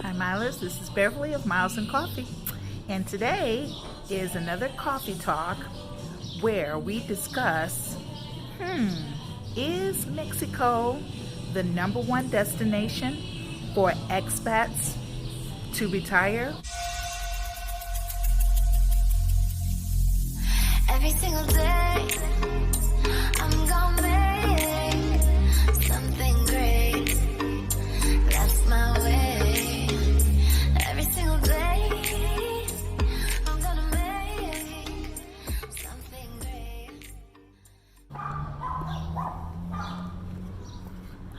Hi Milers, this is Beverly of Miles and Coffee, and today is another coffee talk where we discuss, is Mexico the #1 destination for expats to retire? Every single day, I'm gonna make something great. That's my way. Every single day, I'm gonna make something great.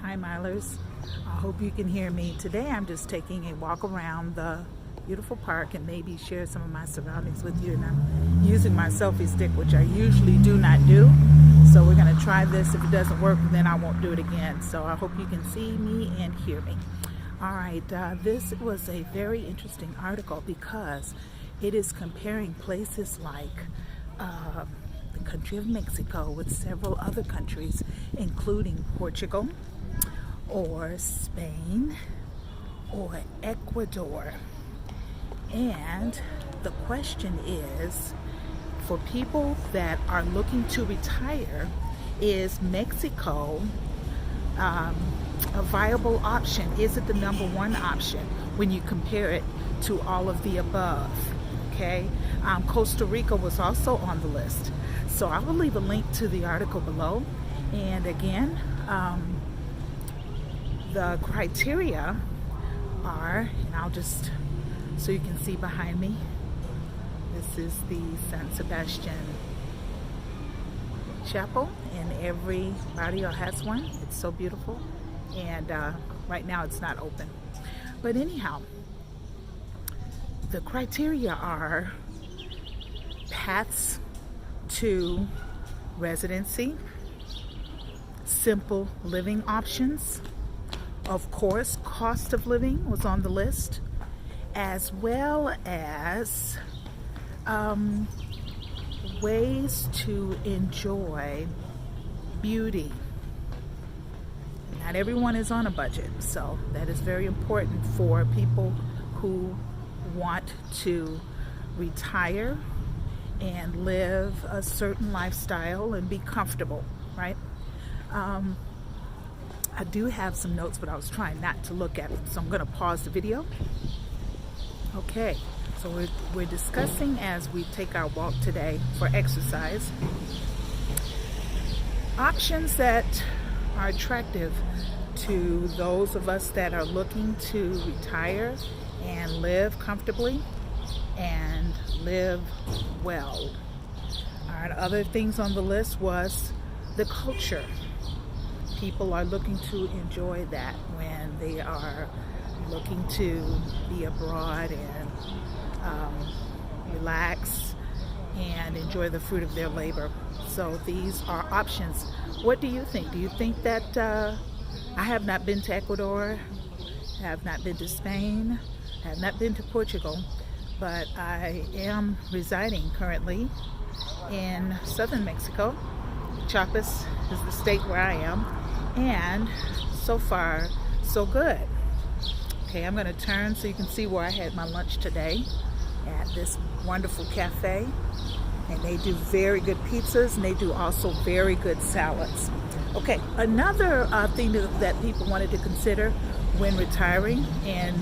Hi Milers, I hope you can hear me. Today I'm just taking a walk around the beautiful park and maybe share some of my surroundings with you, and I'm using my selfie stick, which I usually do not do, so we're going to try this. If it doesn't work, then I won't do it again. So I hope you can see me and hear me. All right, this was a very interesting article because it is comparing places like the country of Mexico with several other countries, including Portugal or Spain or Ecuador. And the question is, for people that are looking to retire, is Mexico a viable option? Is it the #1 option when you compare it to all of the above? Okay, Costa Rica was also on the list. So I will leave a link to the article below. And again, the criteria are, and I'll just, so you can see behind me, this is the San Sebastian Chapel, and every barrio has one. It's so beautiful, and right now it's not open. But anyhow, the criteria are paths to residency, simple living options, of course cost of living was on the list, as well as ways to enjoy beauty. Not everyone is on a budget, so that is very important for people who want to retire and live a certain lifestyle and be comfortable, right? I do have some notes, but I was trying not to look at them, so I'm going to pause the video. Okay, so we're discussing, as we take our walk today for exercise, options that are attractive to those of us that are looking to retire and live comfortably and live well. All right, other things on the list was the culture. People are looking to enjoy that when they are looking to be abroad and relax and enjoy the fruit of their labor. So these are options. What do you think? Do you think that I have not been to Ecuador, have not been to Spain, have not been to Portugal, but I am residing currently in southern Mexico. Chiapas is the state where I am, and so far so good. Okay, I'm going to turn so you can see where I had my lunch today at this wonderful cafe, and they do very good pizzas, and they do also very good salads. Okay, another thing that people wanted to consider when retiring, and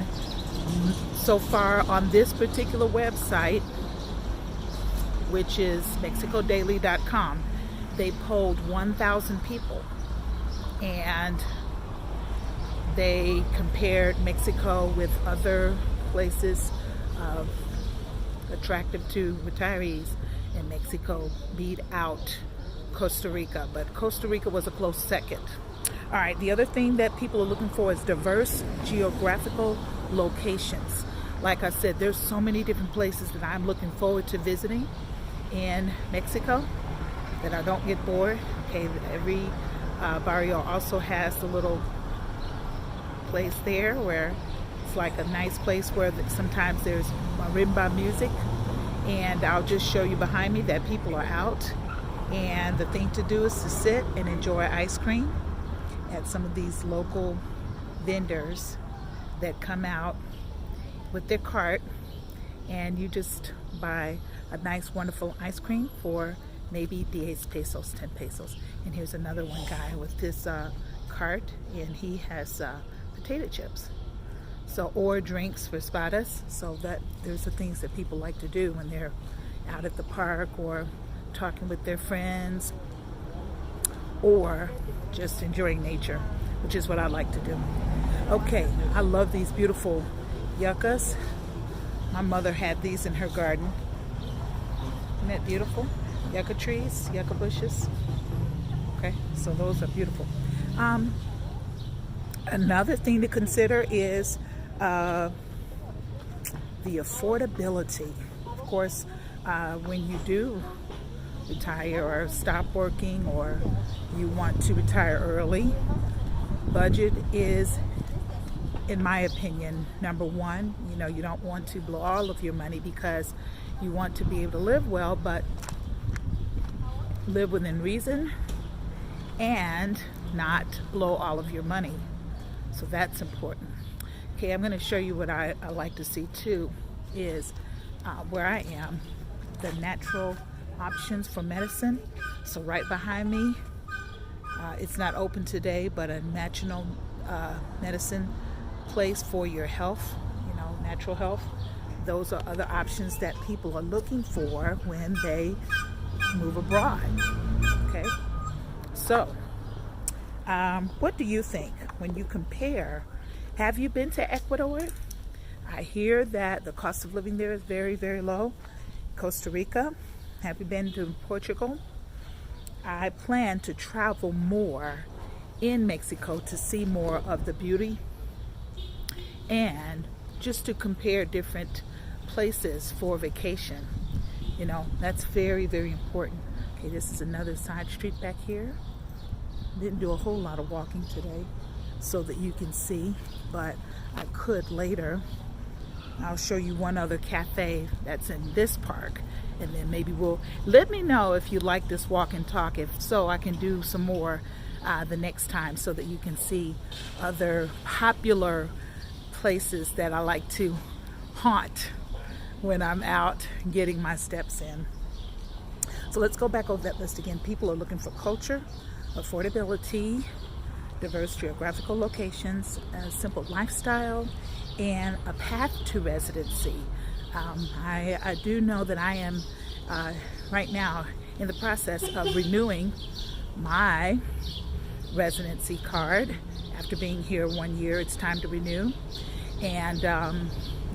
so far on this particular website, which is mexicodaily.com, they polled 1,000 people, and they compared Mexico with other places attractive to retirees, and Mexico beat out Costa Rica, but Costa Rica was a close second. All right, the other thing that people are looking for is diverse geographical locations. Like I said, there's so many different places that I'm looking forward to visiting in Mexico that I don't get bored. Okay, every barrio also has the little place there where it's like a nice place where sometimes there's marimba music, and I'll just show you behind me that people are out, and the thing to do is to sit and enjoy ice cream at some of these local vendors that come out with their cart, and you just buy a nice wonderful ice cream for maybe 10 pesos, 10 pesos. And here's another one guy with this cart, and he has potato chips. So, or drinks for espadas. So that there's the things that people like to do when they're out at the park or talking with their friends or just enjoying nature, which is what I like to do. Okay, I love these beautiful yuccas. My mother had these in her garden. Isn't that beautiful? Yucca trees, yucca bushes. Okay, so those are beautiful. Another thing to consider is the affordability. Of course, when you do retire or stop working, or you want to retire early, budget is, in my opinion, number one. You know, you don't want to blow all of your money because you want to be able to live well, but live within reason and not blow all of your money. So that's important. Okay, I'm going to show you what I like to see too, is where I am, the natural options for medicine. So right behind me, it's not open today, but a natural medicine place for your health, you know, natural health. Those are other options that people are looking for when they move abroad. Okay, so what do you think when you compare? Have you been to Ecuador? I hear that the cost of living there is very, very low. Costa Rica. Have you been to Portugal? I plan to travel more in Mexico to see more of the beauty and just to compare different places for vacation. You know, that's very, very important. Okay, this is another side street back here. Didn't do a whole lot of walking today so that you can see, but I could later. I'll show you one other cafe that's in this park, and then maybe let me know if you like this walk and talk. If so, I can do some more the next time so that you can see other popular places that I like to haunt when I'm out getting my steps in. So let's go back over that list again. People are looking for culture, affordability, diverse geographical locations, a simple lifestyle, and a path to residency. I do know that I am right now in the process of renewing my residency card. After being here 1 year, it's time to renew. And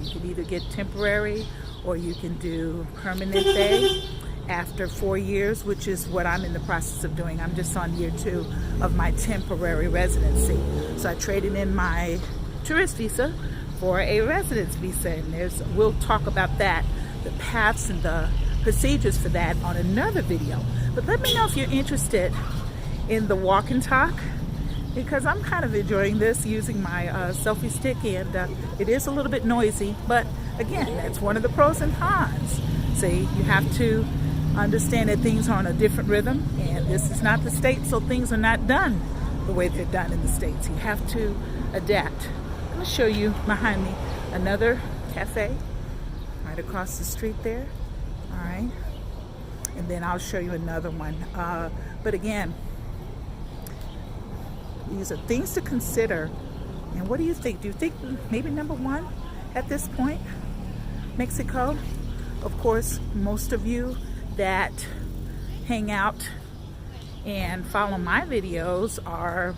you can either get temporary or you can do permanent day after 4 years, which is what I'm in the process of doing. I'm just on year 2 of my temporary residency. So I traded in my tourist visa for a residence visa, and we'll talk about that, the paths and the procedures for that on another video. But let me know if you're interested in the walk and talk, because I'm kind of enjoying this, using my selfie stick, and it is a little bit noisy, but again, that's one of the pros and cons. See, you have to understand that things are on a different rhythm, and this is not the States, so things are not done the way they're done in the States. You have to adapt. I'm going to show you behind me another cafe right across the street there. All right, and then I'll show you another one. But again, these are things to consider. And what do you think? Do you think maybe number one at this point, Mexico? Of course, most of you that hang out and follow my videos are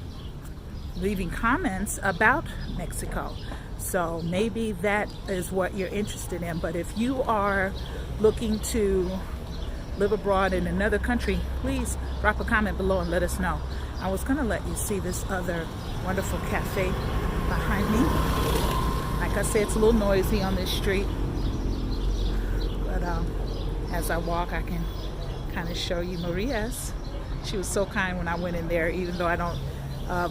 leaving comments about Mexico. So maybe that is what you're interested in. But if you are looking to live abroad in another country, please drop a comment below and let us know. I was going to let you see this other wonderful cafe behind me. Like I said, it's a little noisy on this street, but as I walk, I can kind of show you Maria's. She was so kind when I went in there, even though I don't,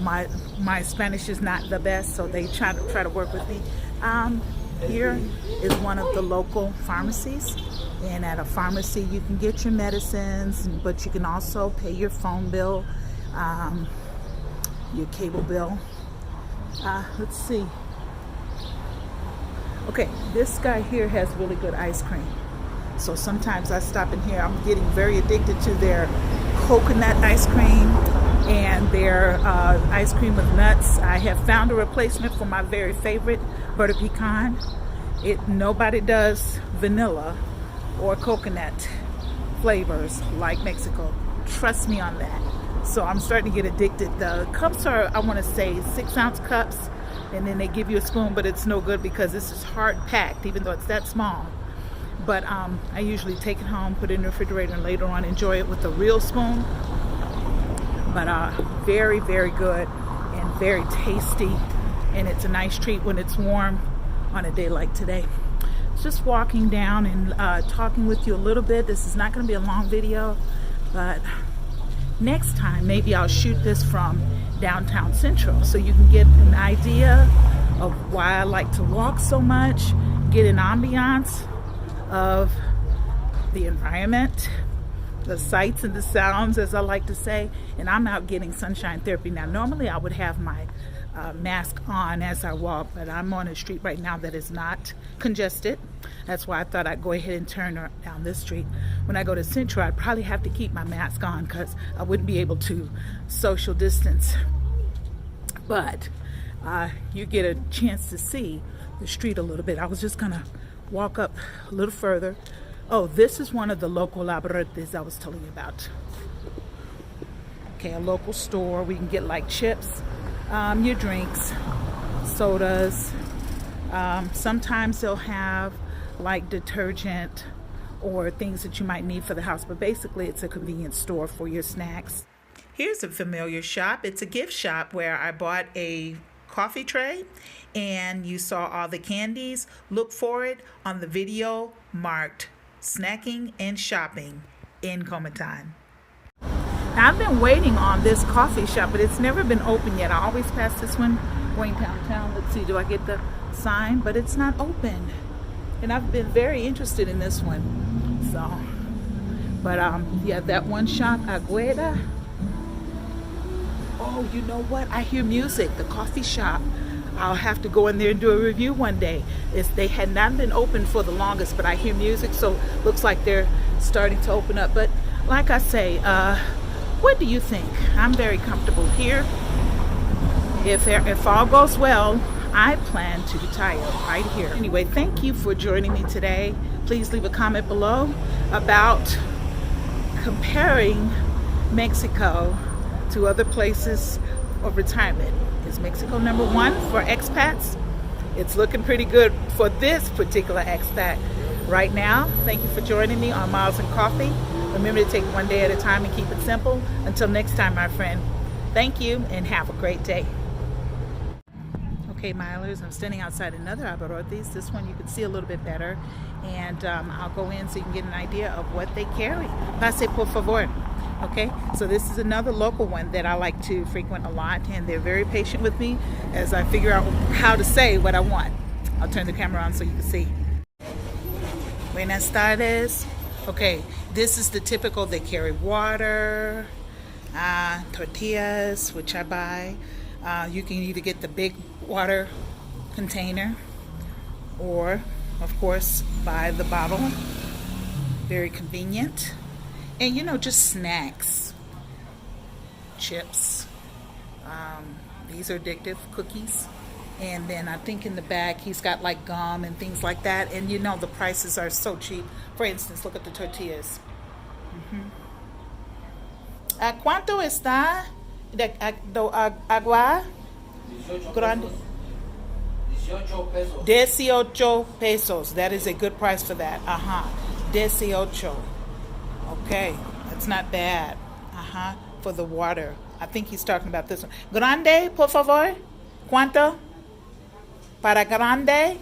my Spanish is not the best, so they try to work with me. Here is one of the local pharmacies, and at a pharmacy you can get your medicines, but you can also pay your phone bill, your cable bill. Let's see. Okay, this guy here has really good ice cream. So sometimes I stop in here. I'm getting very addicted to their coconut ice cream and their ice cream with nuts. I have found a replacement for my very favorite butter pecan. Nobody does vanilla or coconut flavors like Mexico. Trust me on that. So I'm starting to get addicted. The cups are, I want to say, 6-ounce cups, and then they give you a spoon, but it's no good because this is hard packed, even though it's that small. But I usually take it home, put it in the refrigerator, and later on enjoy it with a real spoon. But very, very good and very tasty, and it's a nice treat when it's warm on a day like today. Just walking down and talking with you a little bit. This is not going to be a long video, but next time maybe I'll shoot this from downtown Central so you can get an idea of why I like to walk so much, get an ambiance of the environment, the sights and the sounds, as I like to say. And I'm out getting sunshine therapy now. Normally I would have my mask on as I walk, but I'm on a street right now that is not congested. That's why I thought I'd go ahead and turn down this street. When I go to Central, I'd probably have to keep my mask on because I wouldn't be able to social distance. But you get a chance to see the street a little bit. I was just gonna walk up a little further. Oh, this is one of the local abarrotes I was telling you about. Okay, a local store. We can get like chips, your drinks, sodas. Sometimes they'll have like detergent or things that you might need for the house, but basically it's a convenience store for your snacks. Here's a familiar shop. It's a gift shop where I bought a coffee tray and you saw all the candies. Look for it on the video marked snacking and shopping in Comitan. Now, I've been waiting on this coffee shop, but it's never been open yet. I always pass this one going downtown. Let's see, do I get the sign? But it's not open. And I've been very interested in this one. So, but yeah, that one shop, Agueda. Oh, you know what? I hear music, the coffee shop. I'll have to go in there and do a review one day. They had not been open for the longest, but I hear music, so looks like they're starting to open up. But like I say, what do you think? I'm very comfortable here. If all goes well, I plan to retire right here. Anyway, thank you for joining me today. Please leave a comment below about comparing Mexico to other places of retirement. Is Mexico number one for expats? It's looking pretty good for this particular expat right now. Thank you for joining me on Miles and Coffee. Remember to take one day at a time and keep it simple. Until next time, my friend. Thank you and have a great day. Okay, milers, I'm standing outside another abarrotes. This one you can see a little bit better. And I'll go in so you can get an idea of what they carry. Pase por favor. Okay, so this is another local one that I like to frequent a lot, and they're very patient with me as I figure out how to say what I want. I'll turn the camera on so you can see. Buenas tardes. Okay, this is the typical. They carry water, tortillas, which I buy. You can either get the big water container or, of course, buy the bottle. Very convenient. And you know, just snacks, chips, these are addictive, cookies. And then I think in the back he's got like gum and things like that. And you know, the prices are so cheap. For instance, look at the tortillas. ¿Cuánto está de agua? 18 pesos. That is a good price for that. 18. Okay, that's not bad. For the water. I think he's talking about this one. Grande, por favor. ¿Cuánto? Para grande.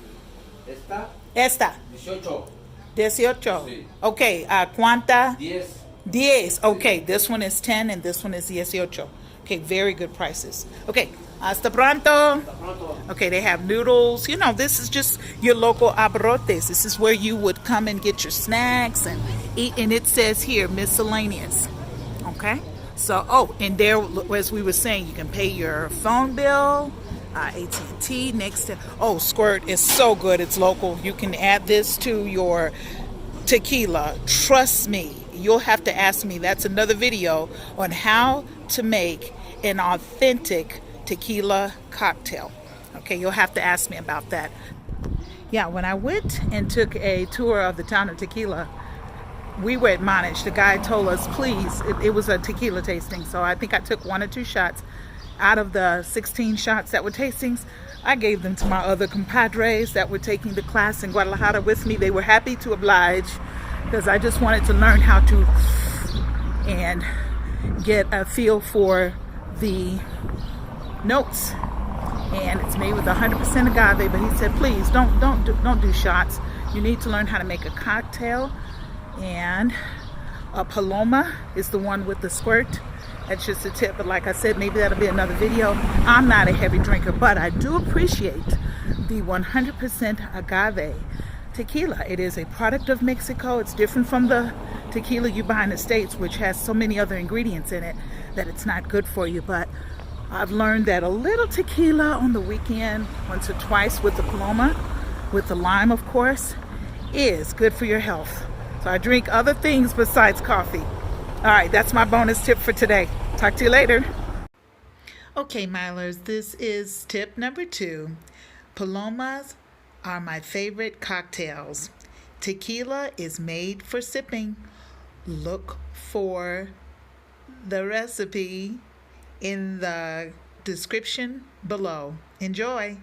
Esta. 18. Sí. Okay, ¿cuánta? 10. Okay, this one is 10 and this one is 18. Okay, very good prices. Okay, hasta pronto. Okay, they have noodles. You know, this is just your local abarrotes. This is where you would come and get your snacks and eat. And it says here, miscellaneous. Okay, so, oh, and there, as we were saying, you can pay your phone bill, AT&T next to. Oh, Squirt is so good. It's local. You can add this to your tequila. Trust me, you'll have to ask me. That's another video on how to make an authentic tequila cocktail. Okay, you'll have to ask me about that. Yeah, when I went and took a tour of the town of Tequila, we were admonished. The guy told us, please, it was a tequila tasting, so I think I took 1 or 2 shots. Out of the 16 shots that were tastings, I gave them to my other compadres that were taking the class in Guadalajara with me. They were happy to oblige because I just wanted to learn how to and get a feel for the notes. And it's made with 100% agave, but he said, please don't do shots. You need to learn how to make a cocktail. And a Paloma is the one with the squirt. That's just a tip, but like I said, maybe that'll be another video. I'm not a heavy drinker, but I do appreciate the 100% agave tequila. It is a product of Mexico. It's different from the tequila you buy in the States, which has so many other ingredients in it that it's not good for you. But I've learned that a little tequila on the weekend, once or twice with the Paloma, with the lime of course, is good for your health. So I drink other things besides coffee. All right, that's my bonus tip for today. Talk to you later. Okay, milers, this is tip number 2. Palomas are my favorite cocktails. Tequila is made for sipping. Look for the recipe in the description below. Enjoy.